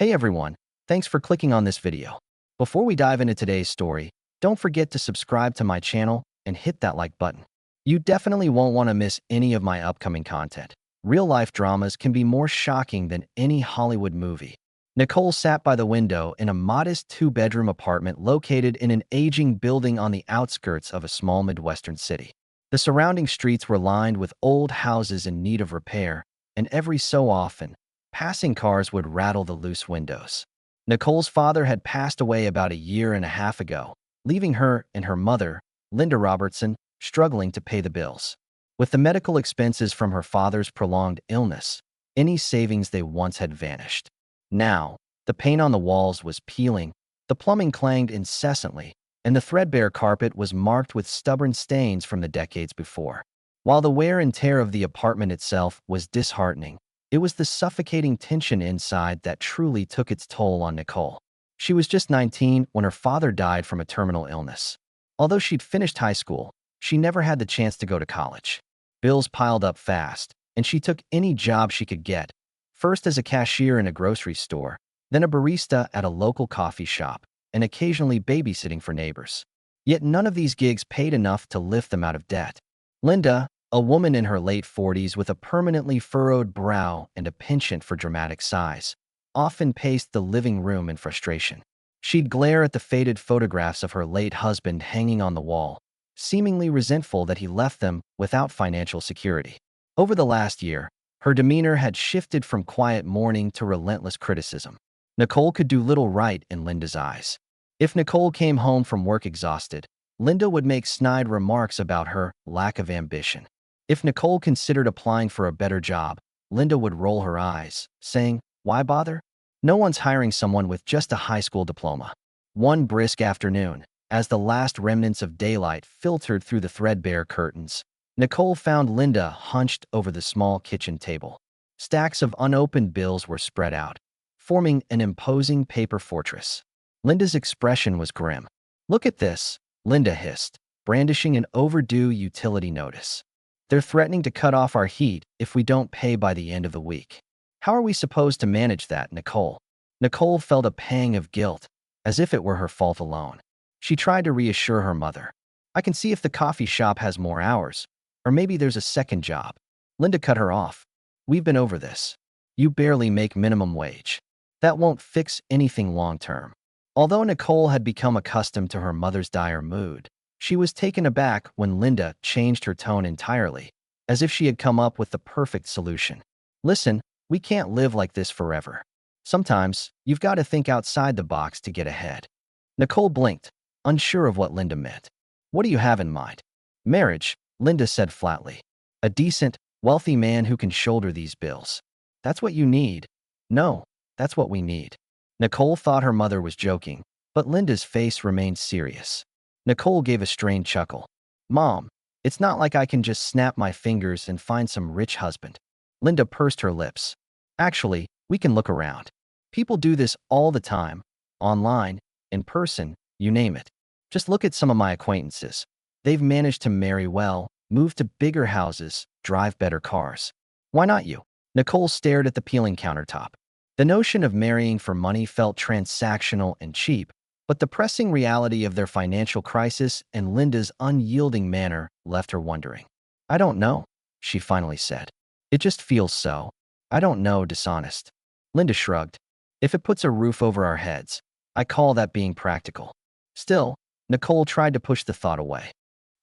Hey everyone, thanks for clicking on this video. Before we dive into today's story, don't forget to subscribe to my channel and hit that like button. You definitely won't want to miss any of my upcoming content. Real-life dramas can be more shocking than any Hollywood movie. Nicole sat by the window in a modest two-bedroom apartment located in an aging building on the outskirts of a small Midwestern city. The surrounding streets were lined with old houses in need of repair, and every so often, passing cars would rattle the loose windows. Nicole's father had passed away about a year and a half ago, leaving her and her mother, Linda Robertson, struggling to pay the bills. With the medical expenses from her father's prolonged illness, any savings they once had vanished. Now, the paint on the walls was peeling, the plumbing clanged incessantly, and the threadbare carpet was marked with stubborn stains from the decades before. While the wear and tear of the apartment itself was disheartening, it was the suffocating tension inside that truly took its toll on Nicole. She was just 19 when her father died from a terminal illness. Although she'd finished high school, she never had the chance to go to college. Bills piled up fast, and she took any job she could get, first as a cashier in a grocery store, then a barista at a local coffee shop, and occasionally babysitting for neighbors. Yet none of these gigs paid enough to lift them out of debt. Linda, a woman in her late 40s with a permanently furrowed brow and a penchant for dramatic size, often paced the living room in frustration. She'd glare at the faded photographs of her late husband hanging on the wall, seemingly resentful that he left them without financial security. Over the last year, her demeanor had shifted from quiet mourning to relentless criticism. Nicole could do little right in Linda's eyes. If Nicole came home from work exhausted, Linda would make snide remarks about her lack of ambition. If Nicole considered applying for a better job, Linda would roll her eyes, saying, "Why bother? No one's hiring someone with just a high school diploma." One brisk afternoon, as the last remnants of daylight filtered through the threadbare curtains, Nicole found Linda hunched over the small kitchen table. Stacks of unopened bills were spread out, forming an imposing paper fortress. Linda's expression was grim. "Look at this," Linda hissed, brandishing an overdue utility notice. "They're threatening to cut off our heat if we don't pay by the end of the week. How are we supposed to manage that, Nicole?" Nicole felt a pang of guilt, as if it were her fault alone. She tried to reassure her mother. "I can see if the coffee shop has more hours, or maybe there's a second job." Linda cut her off. "We've been over this. You barely make minimum wage. That won't fix anything long term." Although Nicole had become accustomed to her mother's dire mood, she was taken aback when Linda changed her tone entirely, as if she had come up with the perfect solution. "Listen, we can't live like this forever. Sometimes, you've got to think outside the box to get ahead." Nicole blinked, unsure of what Linda meant. "What do you have in mind?" "Marriage," Linda said flatly. "A decent, wealthy man who can shoulder these bills. That's what you need." "No, that's what we need." Nicole thought her mother was joking, but Linda's face remained serious. Nicole gave a strained chuckle. "Mom, it's not like I can just snap my fingers and find some rich husband." Linda pursed her lips. "Actually, we can look around. People do this all the time. Online, in person, you name it. Just look at some of my acquaintances. They've managed to marry well, move to bigger houses, drive better cars. Why not you?" Nicole stared at the peeling countertop. The notion of marrying for money felt transactional and cheap, but the pressing reality of their financial crisis and Linda's unyielding manner left her wondering. "I don't know," she finally said. "It just feels so. I don't know, dishonest." Linda shrugged. "If it puts a roof over our heads, I call that being practical." Still, Nicole tried to push the thought away.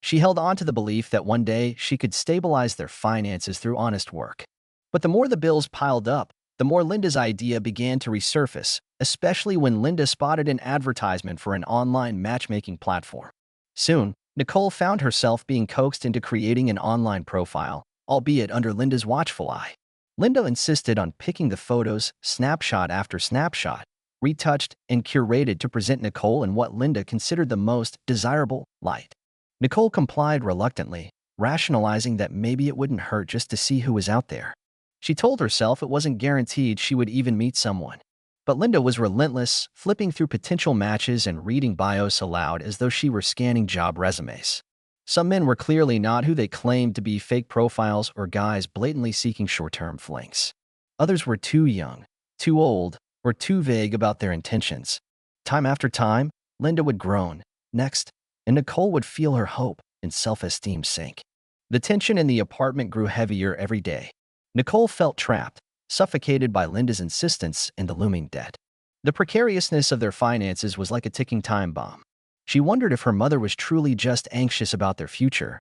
She held on to the belief that one day she could stabilize their finances through honest work. But the more the bills piled up, the more Linda's idea began to resurface, especially when Linda spotted an advertisement for an online matchmaking platform. Soon, Nicole found herself being coaxed into creating an online profile, albeit under Linda's watchful eye. Linda insisted on picking the photos, snapshot after snapshot, retouched and curated to present Nicole in what Linda considered the most desirable light. Nicole complied reluctantly, rationalizing that maybe it wouldn't hurt just to see who was out there. She told herself it wasn't guaranteed she would even meet someone. But Linda was relentless, flipping through potential matches and reading bios aloud as though she were scanning job resumes. Some men were clearly not who they claimed to be, fake profiles or guys blatantly seeking short-term flings. Others were too young, too old, or too vague about their intentions. Time after time, Linda would groan, next, and Nicole would feel her hope and self-esteem sink. The tension in the apartment grew heavier every day. Nicole felt trapped, suffocated by Linda's insistence and the looming debt. The precariousness of their finances was like a ticking time bomb. She wondered if her mother was truly just anxious about their future,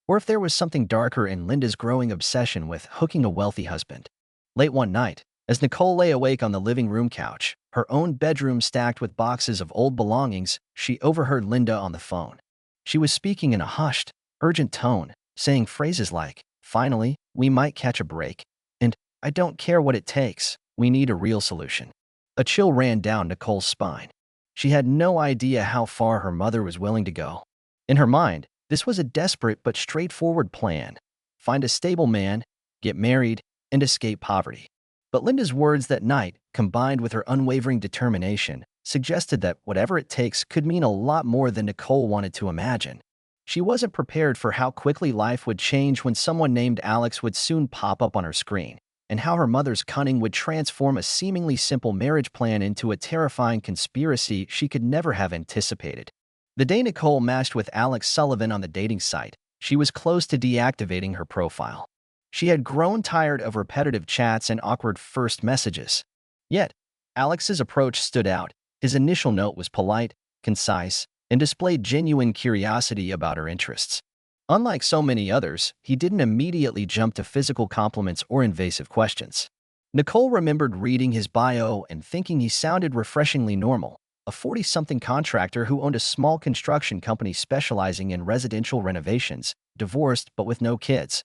or if there was something darker in Linda's growing obsession with hooking a wealthy husband. Late one night, as Nicole lay awake on the living room couch, her own bedroom stacked with boxes of old belongings, she overheard Linda on the phone. She was speaking in a hushed, urgent tone, saying phrases like, "Finally, we might catch a break," and "I don't care what it takes, we need a real solution." A chill ran down Nicole's spine. She had no idea how far her mother was willing to go. In her mind, this was a desperate but straightforward plan: find a stable man, get married, and escape poverty. But Linda's words that night, combined with her unwavering determination, suggested that whatever it takes could mean a lot more than Nicole wanted to imagine. She wasn't prepared for how quickly life would change when someone named Alex would soon pop up on her screen, and how her mother's cunning would transform a seemingly simple marriage plan into a terrifying conspiracy she could never have anticipated. The day Nicole matched with Alex Sullivan on the dating site, she was close to deactivating her profile. She had grown tired of repetitive chats and awkward first messages. Yet, Alex's approach stood out. His initial note was polite, concise, and displayed genuine curiosity about her interests. Unlike so many others, he didn't immediately jump to physical compliments or invasive questions. Nicole remembered reading his bio and thinking he sounded refreshingly normal, a 40-something contractor who owned a small construction company specializing in residential renovations, divorced but with no kids,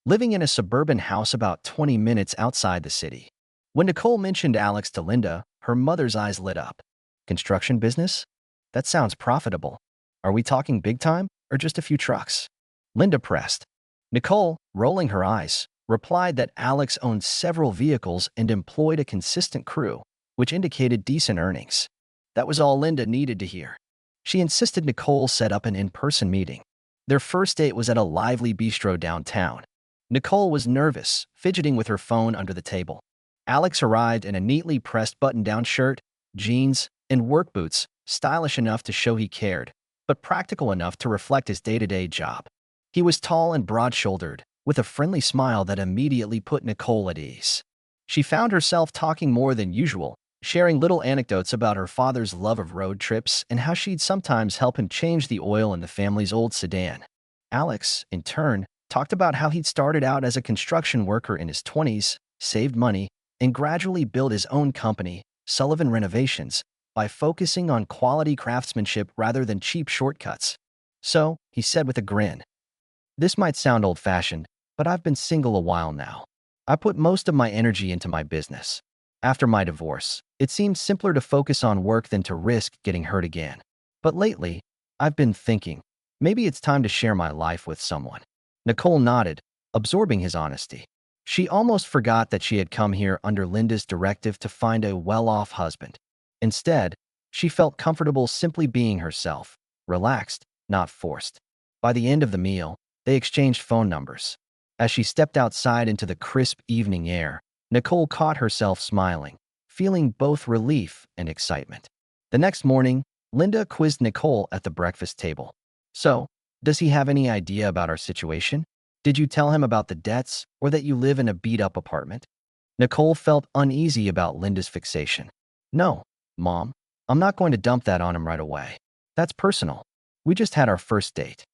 living in a suburban house about 20 minutes outside the city. When Nicole mentioned Alex to Linda, her mother's eyes lit up. Construction business? That sounds profitable. Are we talking big time or just a few trucks? Linda pressed. Nicole, rolling her eyes, replied that Alex owned several vehicles and employed a consistent crew, which indicated decent earnings. That was all Linda needed to hear. She insisted Nicole set up an in-person meeting. Their first date was at a lively bistro downtown. Nicole was nervous, fidgeting with her phone under the table. Alex arrived in a neatly pressed button-down shirt, jeans, and work boots, stylish enough to show he cared, but practical enough to reflect his day-to-day job. He was tall and broad-shouldered, with a friendly smile that immediately put Nicole at ease. She found herself talking more than usual, sharing little anecdotes about her father's love of road trips and how she'd sometimes help him change the oil in the family's old sedan. Alex, in turn, talked about how he'd started out as a construction worker in his 20s, saved money, and gradually built his own company, Sullivan Renovations, by focusing on quality craftsmanship rather than cheap shortcuts. "So," he said with a grin, "this might sound old-fashioned, but I've been single a while now. I put most of my energy into my business. After my divorce, it seemed simpler to focus on work than to risk getting hurt again. But lately, I've been thinking, maybe it's time to share my life with someone." Nicole nodded, absorbing his honesty. She almost forgot that she had come here under Linda's directive to find a well-off husband. Instead, she felt comfortable simply being herself, relaxed, not forced. By the end of the meal, they exchanged phone numbers. As she stepped outside into the crisp evening air, Nicole caught herself smiling, feeling both relief and excitement. The next morning, Linda quizzed Nicole at the breakfast table. "So, does he have any idea about our situation? Did you tell him about the debts or that you live in a beat-up apartment?" Nicole felt uneasy about Linda's fixation. "No, Mom, I'm not going to dump that on him right away. That's personal. We just had our first date."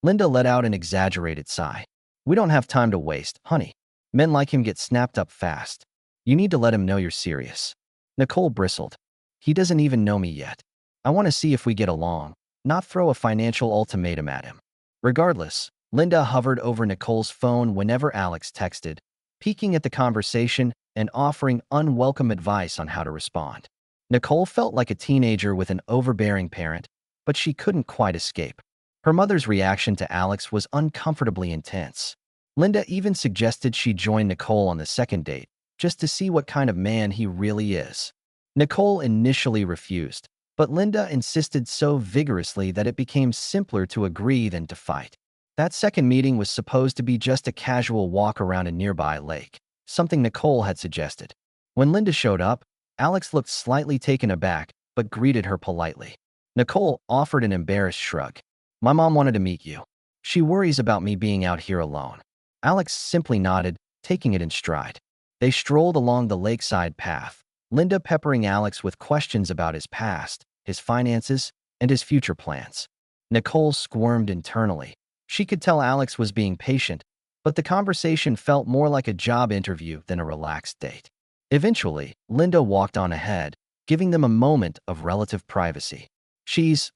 Linda let out an exaggerated sigh. "We don't have time to waste, honey. Men like him get snapped up fast. You need to let him know you're serious." Nicole bristled. "He doesn't even know me yet. I want to see if we get along, not throw a financial ultimatum at him." Regardless, Linda hovered over Nicole's phone whenever Alex texted, peeking at the conversation and offering unwelcome advice on how to respond. Nicole felt like a teenager with an overbearing parent, but she couldn't quite escape. Her mother's reaction to Alex was uncomfortably intense. Linda even suggested she join Nicole on the second date, just to see what kind of man he really is. Nicole initially refused, but Linda insisted so vigorously that it became simpler to agree than to fight. That second meeting was supposed to be just a casual walk around a nearby lake, something Nicole had suggested. When Linda showed up, Alex looked slightly taken aback, but greeted her politely. Nicole offered an embarrassed shrug. My mom wanted to meet you. She worries about me being out here alone. Alex simply nodded, taking it in stride. They strolled along the lakeside path, Linda peppering Alex with questions about his past, his finances, and his future plans. Nicole squirmed internally. She could tell Alex was being patient, but the conversation felt more like a job interview than a relaxed date. Eventually, Linda walked on ahead, giving them a moment of relative privacy. She's,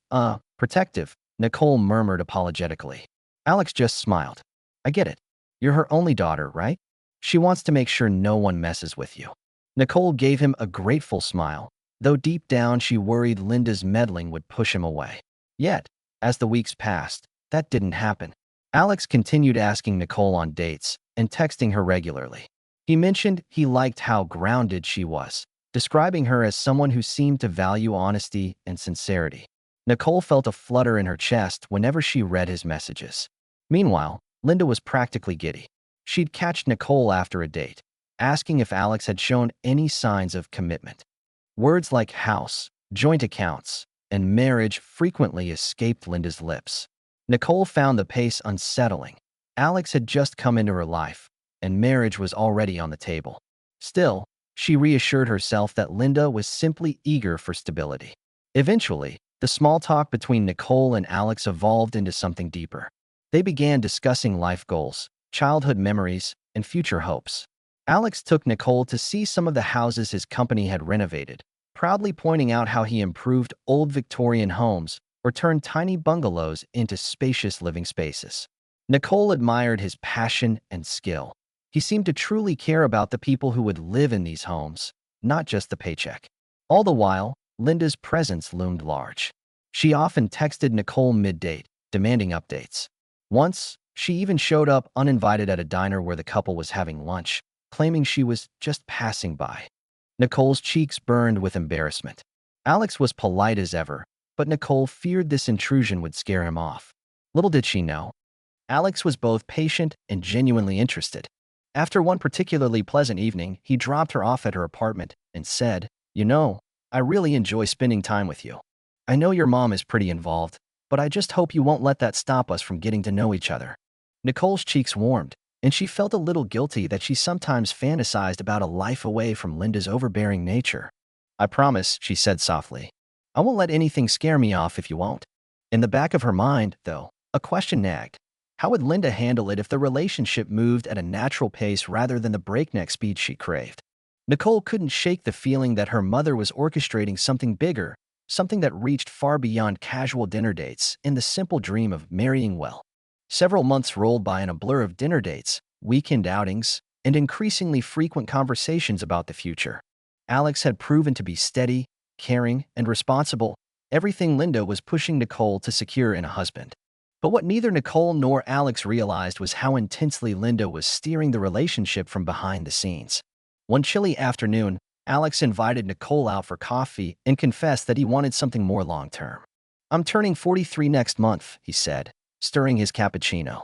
protective, Nicole murmured apologetically. Alex just smiled. I get it. You're her only daughter, right? She wants to make sure no one messes with you. Nicole gave him a grateful smile, though deep down she worried Linda's meddling would push him away. Yet, as the weeks passed, that didn't happen. Alex continued asking Nicole on dates and texting her regularly. He mentioned he liked how grounded she was, describing her as someone who seemed to value honesty and sincerity. Nicole felt a flutter in her chest whenever she read his messages. Meanwhile, Linda was practically giddy. She'd catch Nicole after a date, asking if Alex had shown any signs of commitment. Words like house, joint accounts, and marriage frequently escaped Linda's lips. Nicole found the pace unsettling. Alex had just come into her life, and marriage was already on the table. Still, she reassured herself that Linda was simply eager for stability. Eventually, the small talk between Nicole and Alex evolved into something deeper. They began discussing life goals, childhood memories, and future hopes. Alex took Nicole to see some of the houses his company had renovated, proudly pointing out how he improved old Victorian homes or turned tiny bungalows into spacious living spaces. Nicole admired his passion and skill. He seemed to truly care about the people who would live in these homes, not just the paycheck. All the while, Linda's presence loomed large. She often texted Nicole mid-date, demanding updates. Once, she even showed up uninvited at a diner where the couple was having lunch, claiming she was just passing by. Nicole's cheeks burned with embarrassment. Alex was polite as ever, but Nicole feared this intrusion would scare him off. Little did she know, Alex was both patient and genuinely interested. After one particularly pleasant evening, he dropped her off at her apartment and said, "You know, I really enjoy spending time with you. I know your mom is pretty involved, but I just hope you won't let that stop us from getting to know each other." Nicole's cheeks warmed, and she felt a little guilty that she sometimes fantasized about a life away from Linda's overbearing nature. "I promise," she said softly. "I won't let anything scare me off if you won't." In the back of her mind, though, a question nagged. How would Linda handle it if the relationship moved at a natural pace rather than the breakneck speed she craved? Nicole couldn't shake the feeling that her mother was orchestrating something bigger, something that reached far beyond casual dinner dates and the simple dream of marrying well. Several months rolled by in a blur of dinner dates, weekend outings, and increasingly frequent conversations about the future. Alex had proven to be steady, caring, and responsible, everything Linda was pushing Nicole to secure in a husband. But what neither Nicole nor Alex realized was how intensely Linda was steering the relationship from behind the scenes. One chilly afternoon, Alex invited Nicole out for coffee and confessed that he wanted something more long-term. "I'm turning 43 next month," he said, stirring his cappuccino.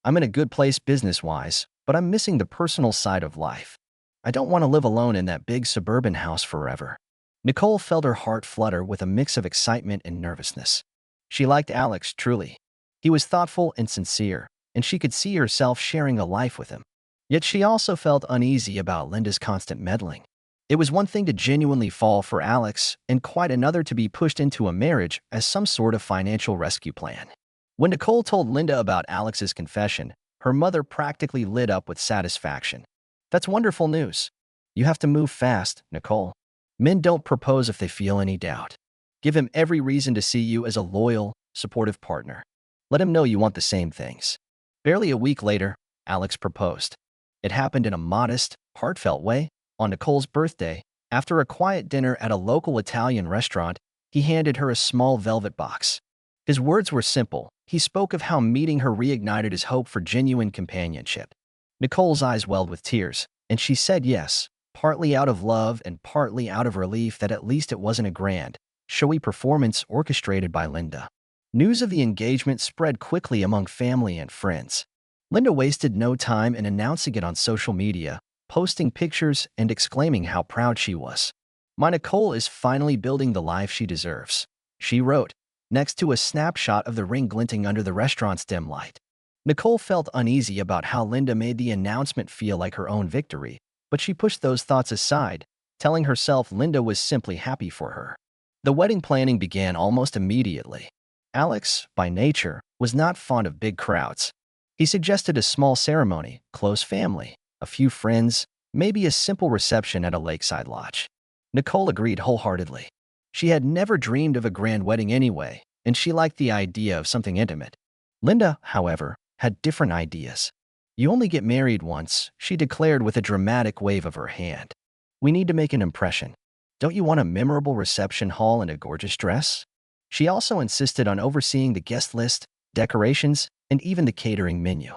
"I'm in a good place business-wise, but I'm missing the personal side of life. I don't want to live alone in that big suburban house forever." Nicole felt her heart flutter with a mix of excitement and nervousness. She liked Alex, truly. He was thoughtful and sincere, and she could see herself sharing a life with him. Yet she also felt uneasy about Linda's constant meddling. It was one thing to genuinely fall for Alex, and quite another to be pushed into a marriage as some sort of financial rescue plan. When Nicole told Linda about Alex's confession, her mother practically lit up with satisfaction. "That's wonderful news. You have to move fast, Nicole. Men don't propose if they feel any doubt. Give him every reason to see you as a loyal, supportive partner. Let him know you want the same things." Barely a week later, Alex proposed. It happened in a modest, heartfelt way. On Nicole's birthday, after a quiet dinner at a local Italian restaurant, he handed her a small velvet box. His words were simple. He spoke of how meeting her reignited his hope for genuine companionship. Nicole's eyes welled with tears, and she said yes, partly out of love and partly out of relief that at least it wasn't a grand, showy performance orchestrated by Linda. News of the engagement spread quickly among family and friends. Linda wasted no time in announcing it on social media, posting pictures and exclaiming how proud she was. My Nicole is finally building the life she deserves, she wrote, next to a snapshot of the ring glinting under the restaurant's dim light. Nicole felt uneasy about how Linda made the announcement feel like her own victory, but she pushed those thoughts aside, telling herself Linda was simply happy for her. The wedding planning began almost immediately. Alex, by nature, was not fond of big crowds. He suggested a small ceremony, close family, a few friends, maybe a simple reception at a lakeside lodge. Nicole agreed wholeheartedly. She had never dreamed of a grand wedding anyway, and she liked the idea of something intimate. Linda, however, had different ideas. "You only get married once," she declared with a dramatic wave of her hand. "We need to make an impression. Don't you want a memorable reception hall and a gorgeous dress?" She also insisted on overseeing the guest list, decorations, and even the catering menu.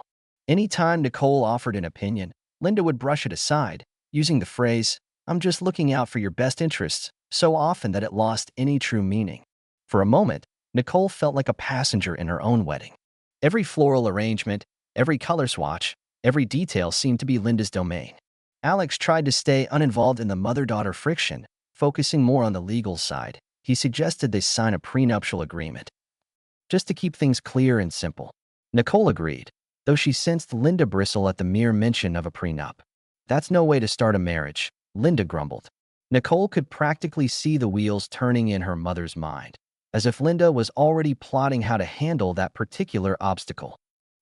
Anytime Nicole offered an opinion, Linda would brush it aside, using the phrase, "I'm just looking out for your best interests," so often that it lost any true meaning. For a moment, Nicole felt like a passenger in her own wedding. Every floral arrangement, every color swatch, every detail seemed to be Linda's domain. Alex tried to stay uninvolved in the mother-daughter friction, focusing more on the legal side. He suggested they sign a prenuptial agreement, just to keep things clear and simple. Nicole agreed, though she sensed Linda bristle at the mere mention of a prenup. "That's no way to start a marriage," Linda grumbled. Nicole could practically see the wheels turning in her mother's mind, as if Linda was already plotting how to handle that particular obstacle.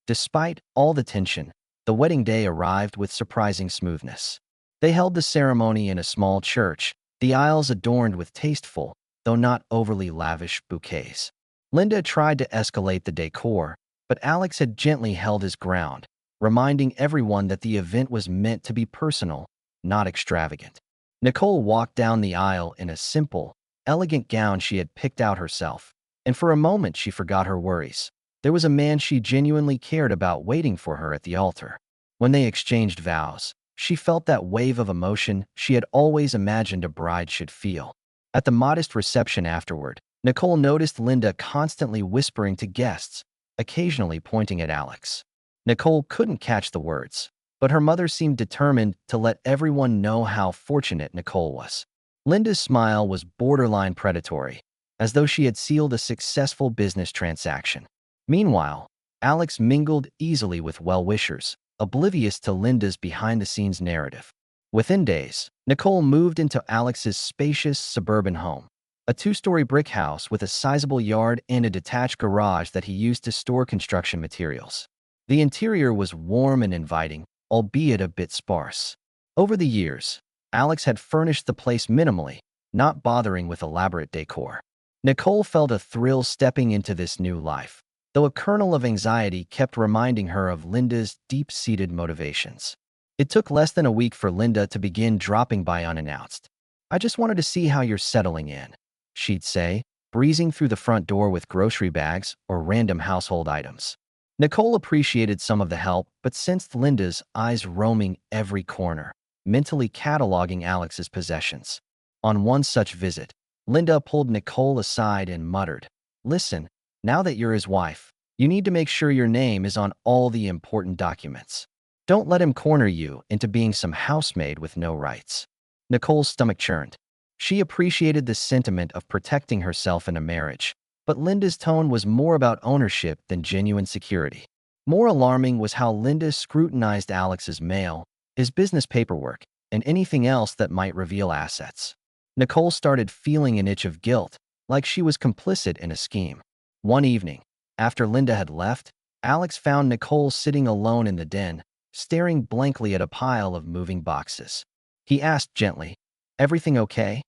Despite all the tension, the wedding day arrived with surprising smoothness. They held the ceremony in a small church, the aisles adorned with tasteful, though not overly lavish, bouquets. Linda tried to escalate the decor, but Alex had gently held his ground, reminding everyone that the event was meant to be personal, not extravagant. Nicole walked down the aisle in a simple, elegant gown she had picked out herself, and for a moment she forgot her worries. There was a man she genuinely cared about waiting for her at the altar. When they exchanged vows, she felt that wave of emotion she had always imagined a bride should feel. At the modest reception afterward, Nicole noticed Linda constantly whispering to guests, occasionally pointing at Alex. Nicole couldn't catch the words, but her mother seemed determined to let everyone know how fortunate Nicole was. Linda's smile was borderline predatory, as though she had sealed a successful business transaction. Meanwhile, Alex mingled easily with well-wishers, oblivious to Linda's behind-the-scenes narrative. Within days, Nicole moved into Alex's spacious suburban home, a two-story brick house with a sizable yard and a detached garage that he used to store construction materials. The interior was warm and inviting, albeit a bit sparse. Over the years, Alex had furnished the place minimally, not bothering with elaborate decor. Nicole felt a thrill stepping into this new life, though a kernel of anxiety kept reminding her of Linda's deep-seated motivations. It took less than a week for Linda to begin dropping by unannounced. "I just wanted to see how you're settling in," she'd say, breezing through the front door with grocery bags or random household items. Nicole appreciated some of the help, but sensed Linda's eyes roaming every corner, mentally cataloging Alex's possessions. On one such visit, Linda pulled Nicole aside and muttered, "Listen, now that you're his wife, you need to make sure your name is on all the important documents. Don't let him corner you into being some housemaid with no rights." Nicole's stomach churned. She appreciated the sentiment of protecting herself in a marriage, but Linda's tone was more about ownership than genuine security. More alarming was how Linda scrutinized Alex's mail, his business paperwork, and anything else that might reveal assets. Nicole started feeling an itch of guilt, like she was complicit in a scheme. One evening, after Linda had left, Alex found Nicole sitting alone in the den, staring blankly at a pile of moving boxes. He asked gently, "Everything okay?"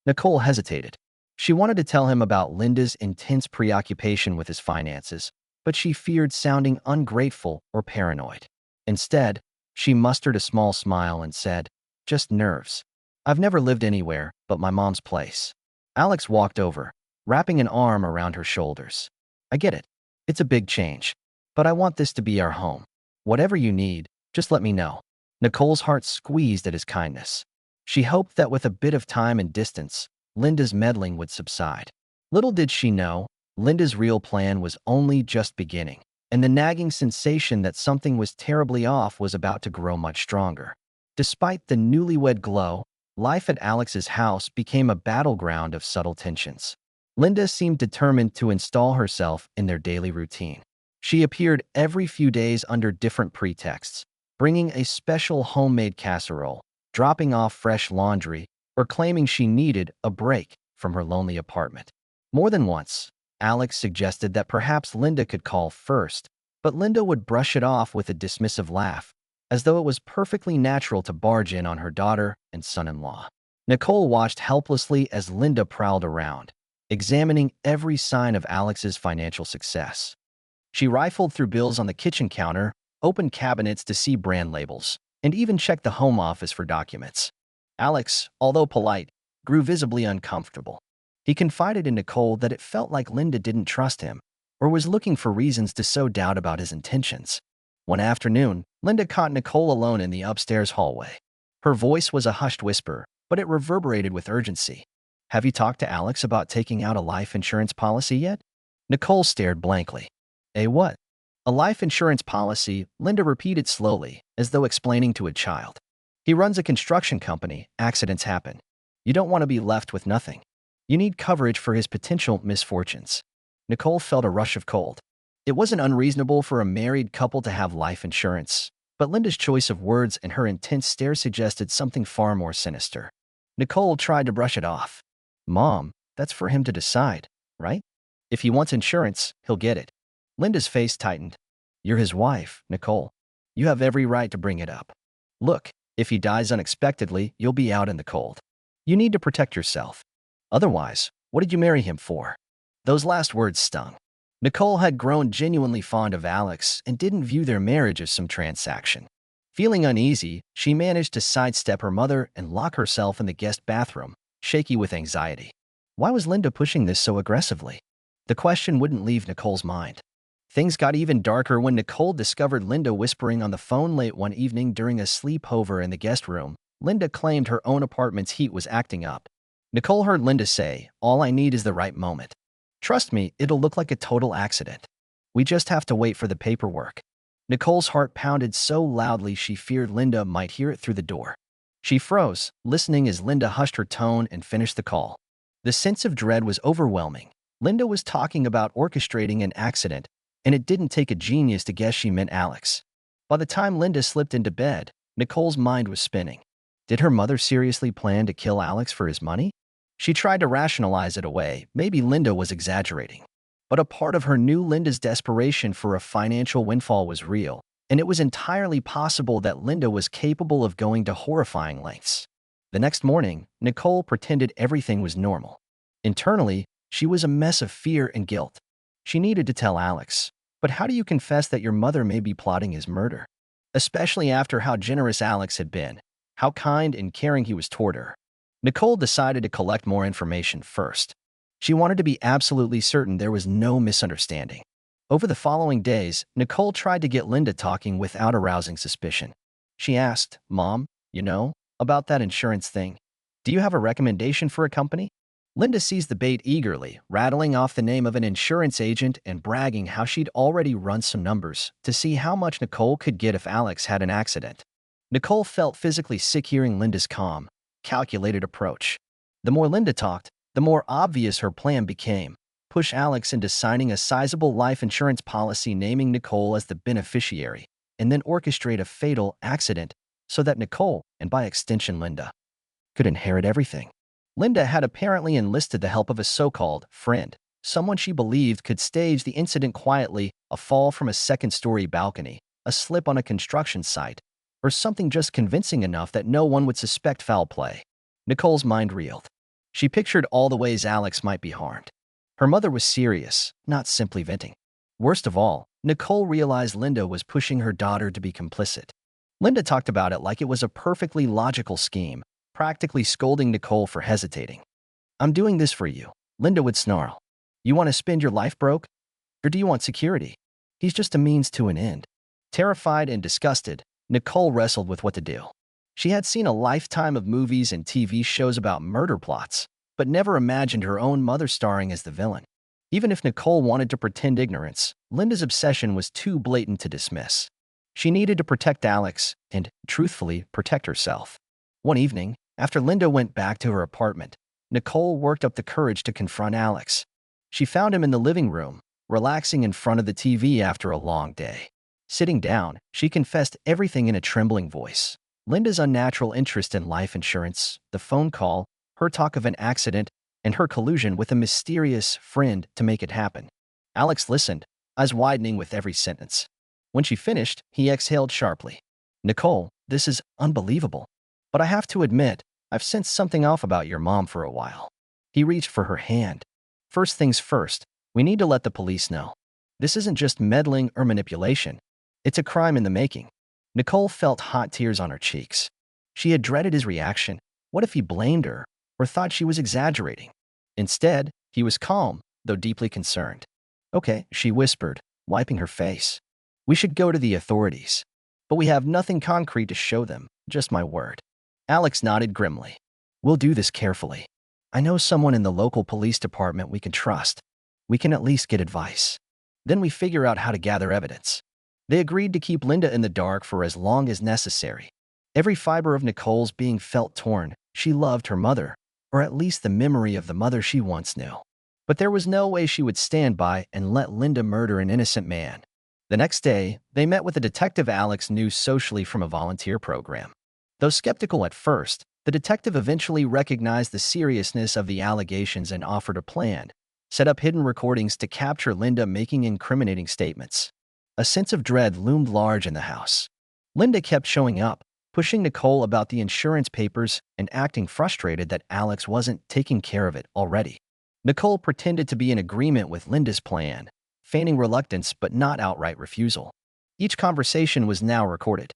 Nicole hesitated. She wanted to tell him about Linda's intense preoccupation with his finances, but she feared sounding ungrateful or paranoid. Instead, she mustered a small smile and said, "Just nerves. I've never lived anywhere but my mom's place." Alex walked over, wrapping an arm around her shoulders. "I get it. It's a big change, but I want this to be our home. Whatever you need, just let me know." Nicole's heart squeezed at his kindness. She hoped that with a bit of time and distance, Linda's meddling would subside. Little did she know, Linda's real plan was only just beginning, and the nagging sensation that something was terribly off was about to grow much stronger. Despite the newlywed glow, life at Alex's house became a battleground of subtle tensions. Linda seemed determined to install herself in their daily routine. She appeared every few days under different pretexts, bringing a special homemade casserole, dropping off fresh laundry, or claiming she needed a break from her lonely apartment. More than once, Alex suggested that perhaps Linda could call first, but Linda would brush it off with a dismissive laugh, as though it was perfectly natural to barge in on her daughter and son-in-law. Nicole watched helplessly as Linda prowled around, examining every sign of Alex's financial success. She rifled through bills on the kitchen counter, opened cabinets to see brand labels, and even checked the home office for documents. Alex, although polite, grew visibly uncomfortable. He confided in Nicole that it felt like Linda didn't trust him or was looking for reasons to sow doubt about his intentions. One afternoon, Linda caught Nicole alone in the upstairs hallway. Her voice was a hushed whisper, but it reverberated with urgency. "Have you talked to Alex about taking out a life insurance policy yet?" Nicole stared blankly. "A what?" "A life insurance policy," Linda repeated slowly, as though explaining to a child. "He runs a construction company. Accidents happen. You don't want to be left with nothing. You need coverage for his potential misfortunes." Nicole felt a rush of cold. It wasn't unreasonable for a married couple to have life insurance, but Linda's choice of words and her intense stare suggested something far more sinister. Nicole tried to brush it off. "Mom, that's for him to decide, right? If he wants insurance, he'll get it." Linda's face tightened. "You're his wife, Nicole. You have every right to bring it up. Look, if he dies unexpectedly, you'll be out in the cold. You need to protect yourself. Otherwise, what did you marry him for?" Those last words stung. Nicole had grown genuinely fond of Alex and didn't view their marriage as some transaction. Feeling uneasy, she managed to sidestep her mother and lock herself in the guest bathroom, shaky with anxiety. Why was Linda pushing this so aggressively? The question wouldn't leave Nicole's mind. Things got even darker when Nicole discovered Linda whispering on the phone late one evening during a sleepover in the guest room. Linda claimed her own apartment's heat was acting up. Nicole heard Linda say, "All I need is the right moment. Trust me, it'll look like a total accident. We just have to wait for the paperwork." Nicole's heart pounded so loudly she feared Linda might hear it through the door. She froze, listening as Linda hushed her tone and finished the call. The sense of dread was overwhelming. Linda was talking about orchestrating an accident, and it didn't take a genius to guess she meant Alex. By the time Linda slipped into bed, Nicole's mind was spinning. Did her mother seriously plan to kill Alex for his money? She tried to rationalize it away. Maybe Linda was exaggerating. But a part of her knew Linda's desperation for a financial windfall was real, and it was entirely possible that Linda was capable of going to horrifying lengths. The next morning, Nicole pretended everything was normal. Internally, she was a mess of fear and guilt. She needed to tell Alex. But how do you confess that your mother may be plotting his murder? Especially after how generous Alex had been, how kind and caring he was toward her. Nicole decided to collect more information first. She wanted to be absolutely certain there was no misunderstanding. Over the following days, Nicole tried to get Linda talking without arousing suspicion. She asked, "Mom, about that insurance thing. Do you have a recommendation for a company?" Linda seized the bait eagerly, rattling off the name of an insurance agent and bragging how she'd already run some numbers to see how much Nicole could get if Alex had an accident. Nicole felt physically sick hearing Linda's calm, calculated approach. The more Linda talked, the more obvious her plan became. Push Alex into signing a sizable life insurance policy naming Nicole as the beneficiary, and then orchestrate a fatal accident so that Nicole, and by extension Linda, could inherit everything. Linda had apparently enlisted the help of a so-called friend, someone she believed could stage the incident quietly, a fall from a second-story balcony, a slip on a construction site, or something just convincing enough that no one would suspect foul play. Nicole's mind reeled. She pictured all the ways Alex might be harmed. Her mother was serious, not simply venting. Worst of all, Nicole realized Linda was pushing her daughter to be complicit. Linda talked about it like it was a perfectly logical scheme, practically scolding Nicole for hesitating. "I'm doing this for you," Linda would snarl. "You want to spend your life broke? Or do you want security? He's just a means to an end." Terrified and disgusted, Nicole wrestled with what to do. She had seen a lifetime of movies and TV shows about murder plots, but never imagined her own mother starring as the villain. Even if Nicole wanted to pretend ignorance, Linda's obsession was too blatant to dismiss. She needed to protect Alex and, truthfully, protect herself. One evening, After Linda went back to her apartment, Nicole worked up the courage to confront Alex. She found him in the living room, relaxing in front of the TV after a long day. Sitting down, she confessed everything in a trembling voice. Linda's unnatural interest in life insurance, the phone call, her talk of an accident, and her collusion with a mysterious friend to make it happen. Alex listened, eyes widening with every sentence. When she finished, he exhaled sharply. Nicole, this is unbelievable. But I have to admit, I've sensed something off about your mom for a while. He reached for her hand. First things first, we need to let the police know. This isn't just meddling or manipulation. It's a crime in the making. Nicole felt hot tears on her cheeks. She had dreaded his reaction. What if he blamed her or thought she was exaggerating? Instead, he was calm, though deeply concerned. Okay, she whispered, wiping her face. We should go to the authorities. But we have nothing concrete to show them, just my word. Alex nodded grimly. We'll do this carefully. I know someone in the local police department we can trust. We can at least get advice. Then we figure out how to gather evidence. They agreed to keep Linda in the dark for as long as necessary. Every fiber of Nicole's being felt torn. She loved her mother, or at least the memory of the mother she once knew. But there was no way she would stand by and let Linda murder an innocent man. The next day, they met with a detective Alex knew socially from a volunteer program. Though skeptical at first, the detective eventually recognized the seriousness of the allegations and offered a plan, set up hidden recordings to capture Linda making incriminating statements. A sense of dread loomed large in the house. Linda kept showing up, pushing Nicole about the insurance papers and acting frustrated that Alex wasn't taking care of it already. Nicole pretended to be in agreement with Linda's plan, feigning reluctance but not outright refusal. Each conversation was now recorded.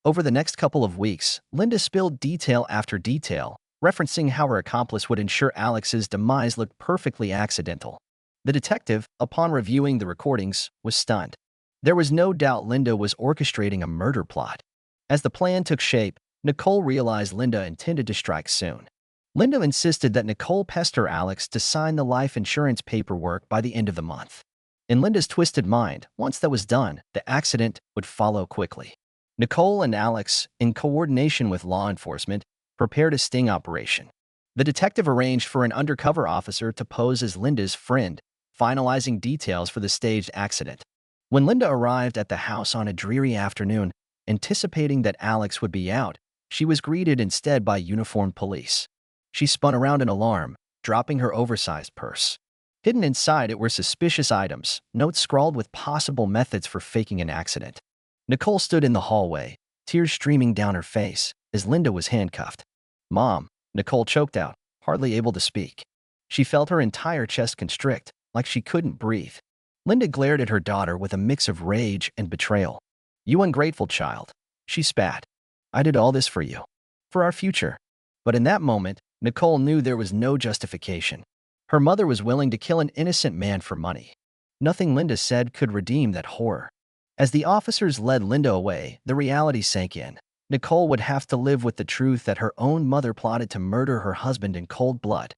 Over the next couple of weeks, Linda spilled detail after detail, referencing how her accomplice would ensure Alex's demise looked perfectly accidental. The detective, upon reviewing the recordings, was stunned. There was no doubt Linda was orchestrating a murder plot. As the plan took shape, Nicole realized Linda intended to strike soon. Linda insisted that Nicole pester Alex to sign the life insurance paperwork by the end of the month. In Linda's twisted mind, once that was done, the accident would follow quickly. Nicole and Alex, in coordination with law enforcement, prepared a sting operation. The detective arranged for an undercover officer to pose as Linda's friend, finalizing details for the staged accident. When Linda arrived at the house on a dreary afternoon, anticipating that Alex would be out, she was greeted instead by uniformed police. She spun around in alarm, dropping her oversized purse. Hidden inside it were suspicious items, notes scrawled with possible methods for faking an accident. Nicole stood in the hallway, tears streaming down her face, as Linda was handcuffed. "Mom," Nicole choked out, hardly able to speak. She felt her entire chest constrict, like she couldn't breathe. Linda glared at her daughter with a mix of rage and betrayal. "You ungrateful child," she spat. "I did all this for you. For our future." But in that moment, Nicole knew there was no justification. Her mother was willing to kill an innocent man for money. Nothing Linda said could redeem that horror. As the officers led Linda away, the reality sank in. Nicole would have to live with the truth that her own mother plotted to murder her husband in cold blood.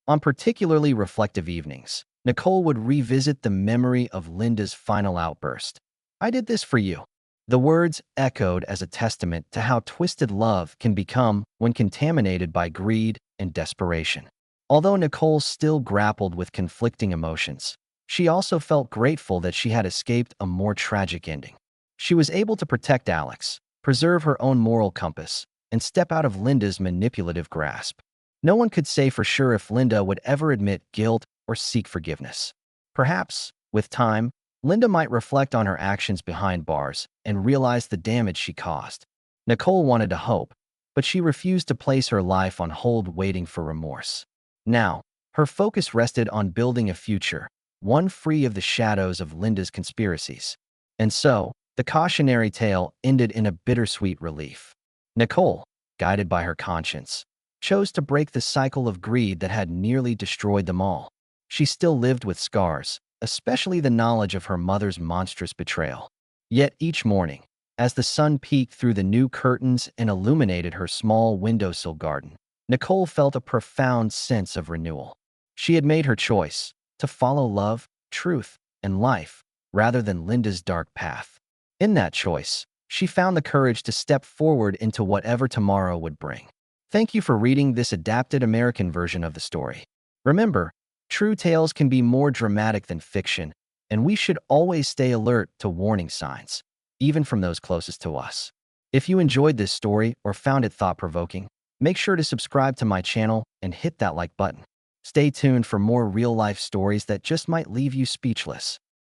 On particularly reflective evenings, Nicole would revisit the memory of Linda's final outburst. "I did this for you." The words echoed as a testament to how twisted love can become when contaminated by greed and desperation. Although Nicole still grappled with conflicting emotions, she also felt grateful that she had escaped a more tragic ending. She was able to protect Alex, preserve her own moral compass, and step out of Linda's manipulative grasp. No one could say for sure if Linda would ever admit guilt or seek forgiveness. Perhaps, with time, Linda might reflect on her actions behind bars and realize the damage she caused. Nicole wanted to hope, but she refused to place her life on hold waiting for remorse. Now, her focus rested on building a future, one free of the shadows of Linda's conspiracies. And so, the cautionary tale ended in a bittersweet relief. Nicole, guided by her conscience, chose to break the cycle of greed that had nearly destroyed them all. She still lived with scars, especially the knowledge of her mother's monstrous betrayal. Yet each morning, as the sun peeked through the new curtains and illuminated her small windowsill garden, Nicole felt a profound sense of renewal. She had made her choice to follow love, truth, and life rather than Linda's dark path. In that choice, she found the courage to step forward into whatever tomorrow would bring. Thank you for reading this adapted American version of the story. Remember, true tales can be more dramatic than fiction, and we should always stay alert to warning signs, even from those closest to us. If you enjoyed this story or found it thought-provoking, make sure to subscribe to my channel and hit that like button. Stay tuned for more real-life stories that just might leave you speechless.